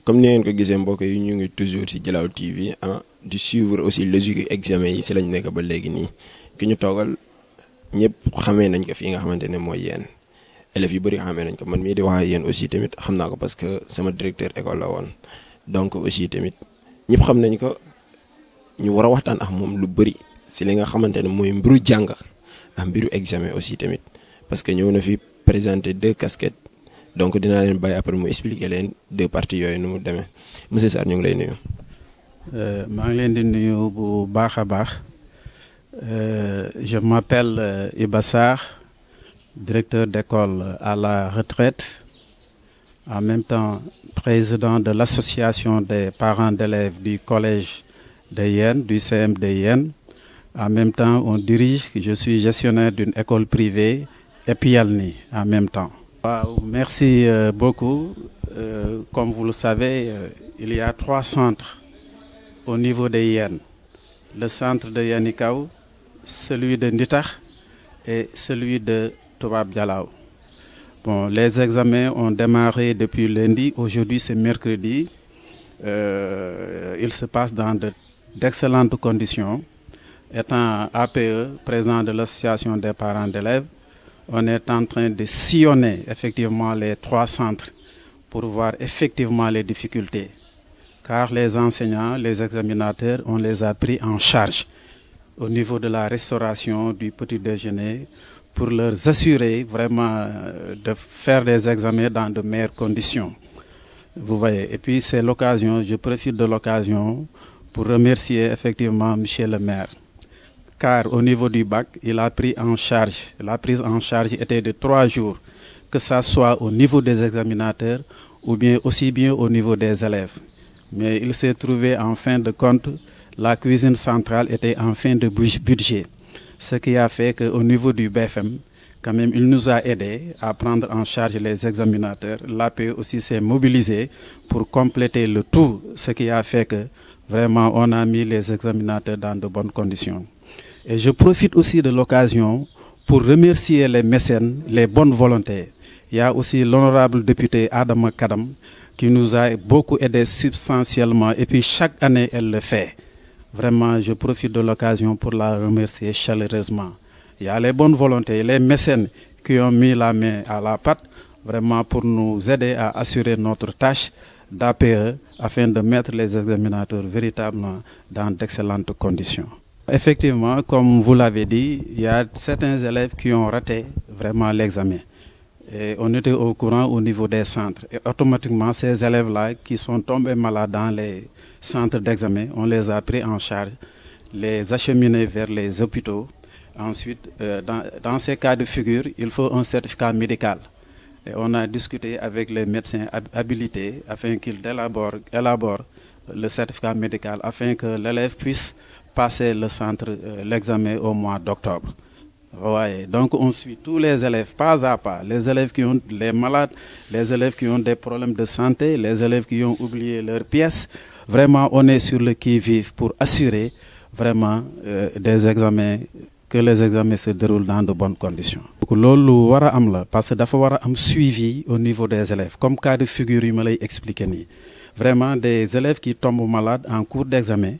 comme ni ngeen ko gisee mbokk yi ñu ngi toujours ci Dialaw TV di suivre aussi logique examen yi ci lañ nekk ba léegi nii ki ñu toogal ñëpp xamee nañ ko fi nga xamante ne mooy yéen élèves yu bëri xamee nañ ko man mii di wax ak yéen aussi tamit xam naa ko parce que sama directeur école la woon donc aussi tamit ñëpp xam nañ ko ñu war a waxtaan ak moom lu bëri ci li nga xamante ne mooy mbiru jàng ak mbiru examen aussi tamit parce que ñëw na fi présenter 2 casquettes. Donc dinaa leen bàyyi après mu expliquer leen 2 parties yooyu nu mu demee monsieur Sarr ñu ngi lay nuyu. maa ngi leen di nuyu bu baax a baax je m'appelle Iba Sarr, directeur d'école à la retraite, en même temps président de l'association des parents d'élèves du collège de Yène, du CM de Yène. En même temps, je suis gestionnaire d'une école privée Epiyalni en même temps. Merci beaucoup. Comme vous le savez, il y a 3 centres au niveau de Yène. Le centre de Yanikaw, celui de Nditakh et celui de Toubab Dialaw. Bon, les examens ont démarré depuis lundi. Aujourd'hui, c'est mercredi. Il se passe dans d'excellentes conditions. Étant APE, président de l'association des parents d'élèves, on est en train de sillonner effectivement les 3 centres pour voir effectivement les difficultés. Car les enseignants, les examinateurs, on les a pris en charge au niveau de la restauration du petit déjeuner pour leur assurer vraiment de faire des examens dans de meilleures conditions. Vous voyez, et puis c'est l'occasion, je profite de l'occasion pour remercier effectivement monsieur le maire. Car au niveau du bac, il a pris en charge, la prise en charge était de 3 jours, que ça soit au niveau des examinateurs ou bien aussi bien au niveau des élèves. Mais il s'est trouvé en fin de compte, la cuisine centrale était en fin de budget. Ce qui a fait qu'au niveau du BFM, quand même, il nous a aidés à prendre en charge les examinateurs. L'APE aussi s'est mobilisé pour compléter le tout, ce qui a fait que vraiment on a mis les examinateurs dans de bonnes conditions. Et je profite aussi de l'occasion pour remercier les mécènes, les bonnes volontés. Il y a aussi l'honorable député Adama Kadam qui nous a beaucoup aidé substantiellement et puis chaque année elle le fait. Vraiment, je profite de l'occasion pour la remercier chaleureusement. Il y a les bonnes volontés, les mécènes qui ont mis la main à la pâte vraiment pour nous aider à assurer notre tâche d'APE afin de mettre les examinateurs véritablement dans d'excellentes conditions. Effectivement, comme vous l'avez dit, il y a certains élèves qui ont raté vraiment l'examen. Et on était au courant au niveau des centres. Et automatiquement, ces élèves-là qui sont tombés malades dans les centres d'examen, on les a pris en charge, les acheminés vers les hôpitaux. Ensuite, dans ces cas de figure, il faut un certificat médical. Et on a discuté avec les médecins habilités afin qu'ils élaborent le certificat médical afin que l'élève puisse passer l'examen au mois d'octobre. Ouais, donc on suit tous les élèves pas à pas, les élèves qui ont les malades, les élèves qui ont des problèmes de santé, les élèves qui ont oublié leurs pièces. Vraiment, on est sur le qui-vive pour assurer vraiment des examens, que les examens se déroulent dans de bonnes conditions. Donc, lolu wara am la parce que dafa wara am suivi au niveau des élèves, comme cas de figure yi ma lay expliquer ni. Vraiment des élèves qui tombent malades en cours d'examen.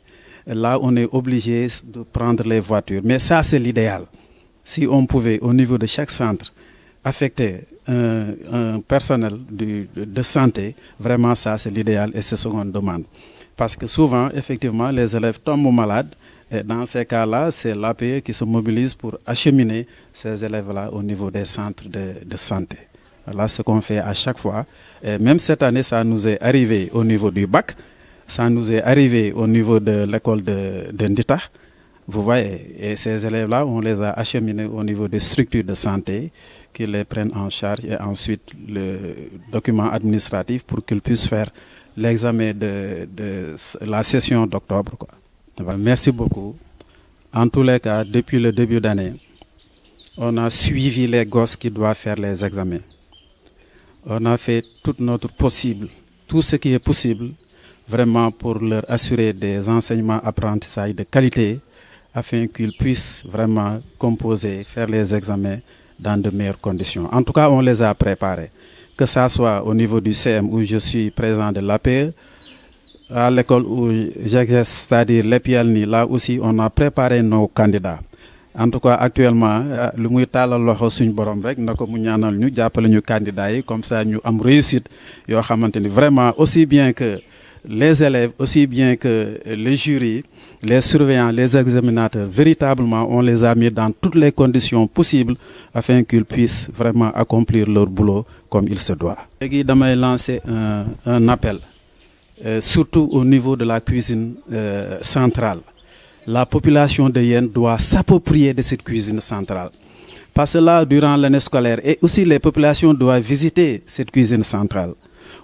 Là, on est obligé de prendre les voitures. Mais ça, c'est l'idéal. Si on pouvait, au niveau de chaque centre, affecter un personnel de santé, vraiment ça, c'est l'idéal et c'est ce qu'on demande. Parce que souvent, effectivement, les élèves tombent malades. Et dans ces cas-là, c'est l'APE qui se mobilise pour acheminer ces élèves-là au niveau des centres de santé. Voilà ce qu'on fait à chaque fois. Et même cette année, ça nous est arrivé au niveau du bac. Ça nous est arrivé au niveau de l'école de Nditakh. Vous voyez, et ces élèves-là, on les a acheminés au niveau des structures de santé qui les prennent en charge et ensuite le document administratif pour qu'ils puissent faire l'examen de la session d'octobre. Merci beaucoup. En tous les cas, depuis le début d'année, on a suivi les gosses qui doivent faire les examens. On a fait tout notre possible, tout ce qui est possible, vraiment pour leur assurer des enseignements apprentissages de qualité afin qu'ils puissent vraiment composer, faire les examens dans de meilleures conditions. En tout cas, on les a préparés. que ça soit au niveau du CM où je suis président de l'APE, à l'école où j'exerce, c'est-à-dire l'EPIALNI, là aussi on a préparé nos candidats. En tout cas actuellement lu muy tàllal loxo suñ borom rek na ko mu ñaanal ñu jàppale ñu candidats yi comme ça ñu am réussite yoo xamante ni vraiment aussi bien que les élèves, aussi bien que les jurys, les surveillants, les examinateurs, véritablement on les a mis dans toutes les conditions possibles afin qu'ils puissent vraiment accomplir leur boulot comme il se doit. Léegi damay lancer un appel surtout au niveau de la cuisine centrale. La population de Yène doit s'approprier de cette cuisine centrale. Parce que là, durant l'année scolaire, et aussi les populations doivent visiter cette cuisine centrale.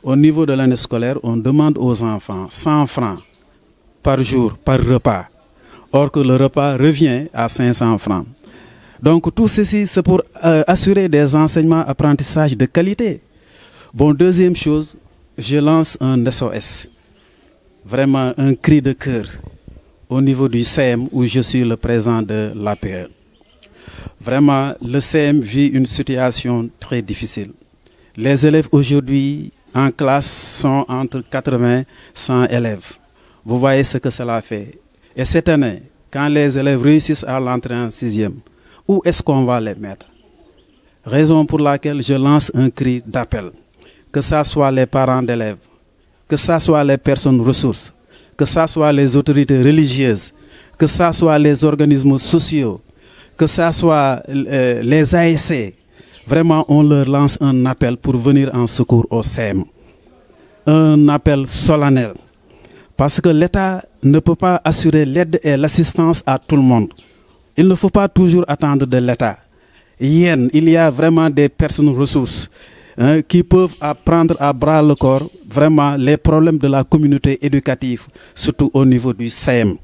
Au niveau de l'année scolaire, on demande aux enfants 100 francs par jour, par repas. Or que le repas revient à 500 francs. Donc tout ceci, c'est pour assurer des enseignements apprentissages de qualité. Bon, deuxième chose, je lance un SOS. Vraiment un cri de cœur. Au niveau du CM où je suis le président de l'APE. Vraiment, le CM vit une situation très difficile. Les élèves aujourd'hui en classe sont entre 80 et 100 élèves. Vous voyez ce que cela fait. Et cette année, quand les élèves réussissent à l'entrée en 6e, où est-ce qu'on va les mettre? Raison pour laquelle je lance un cri d'appel. Que ce soit les parents d'élèves, que ce soit les personnes ressources, que ce soit les autorités religieuses, que ce soit les organismes sociaux, que ce soit les ASC, vraiment on leur lance un appel pour venir en secours au CM. Un appel solennel. Parce que l'État ne peut pas assurer l'aide et l'assistance à tout le monde. Il ne faut pas toujours attendre de l'État. Il y a vraiment des personnes ressources qui peuvent prendre à bras le corps vraiment les problèmes de la communauté éducative, surtout au niveau du CM.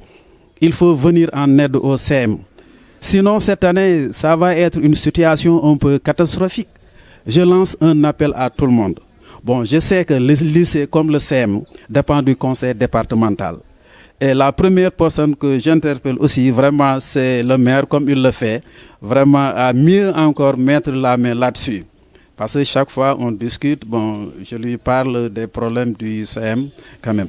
Il faut venir en aide au CM. Sinon, cette année, ça va être une situation un peu catastrophique. Je lance un appel à tout le monde. Bon, je sais que les lycées comme le CM dépendent du conseil départemental. Et la première personne que j'interpelle aussi, vraiment, c'est le maire, comme il le fait, vraiment à mieux encore mettre la main là-dessus. Parce que chaque fois on discute, bon, je lui parle des problèmes du CM quand même.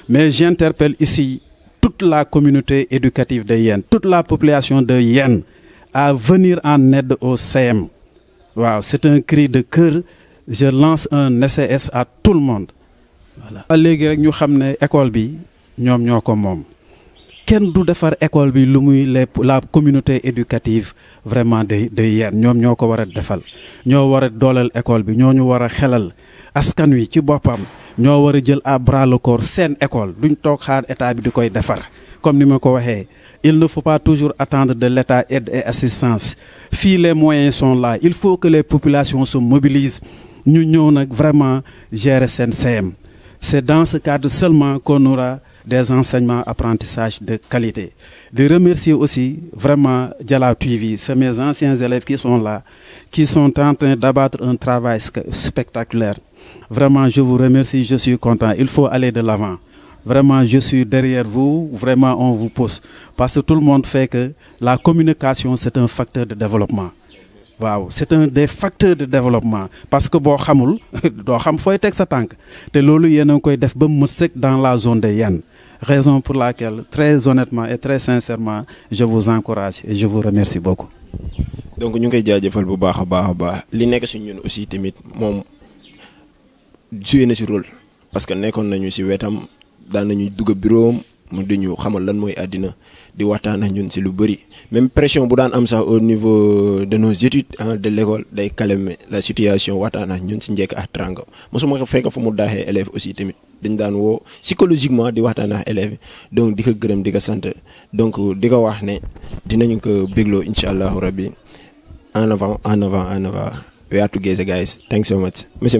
Mais j'interpelle ici toute la communauté éducative de Yène, toute la population de Yène à venir en aide au CM. Wow, c'est un cri de cœur. Je lance un SOS à tout le monde. Voilà. Léegi rek ñu xam ne école bi ñoom ñoo ko moom. Kenn du defar école bi lu muy la communauté éducative vraiment de Yène ñoom ñoo ko war a defal ñoo war a dooleel école bi ñoo ñu war a xelal askan wi ci boppam ñoo war a jël à bras le corps seen école duñ toog xaar état bi di koy defar comme ni ma ko waxee il ne faut pas toujours attendre de l'état aide et assistance fii les moyens sont là il faut que les populations se mobilisent ñu ñëw nag vraiment gérer seen CM c'est dans ce cadre seulement qu'on aura des enseignements apprentissage de qualité. De remercier aussi vraiment Dialaw TV, c'est mes anciens élèves qui sont là, qui sont en train d'abattre un travail spectaculaire. Vraiment, je vous remercie, je suis content. Il faut aller de l'avant. Vraiment, je suis derrière vous, vraiment on vous pousse. Parce que tout le monde fait que la communication, c'est un facteur de développement. Waaw c'est un des facteurs de développement parce que boo xamul doo xam fooy teg sa tànk te loolu yéen a ngi koy def ba mu sëkk dans la zone de Yène raison pour laquelle très honnêtement et très sincèrement je vous encourage et je vous remercie beaucoup. donc ñu ngi koy jaajëfal bu baax a baax li nekk si ñun aussi tamit moom joué na si rôle parce que nekkoon nañu si wetam daan nañu dugg bureau mu di ñu xamal lan mooy àddina di waxtaan ak ñun si lu bëri même pression bu daan am sax au niveau de nos études de l'école day calmer la situation waxtaan ak ñun si njëkk ak teraanga mosuma ko fekk fu mu daaxee élèves aussi tamit dañ daan woo psychologiquement di waxtaan ak élèves donc di ko gërëm di ko sant donc di ko wax ne dinañu ko bégloo incha allahu rabbi en avant we are together guys thanks so much monsieur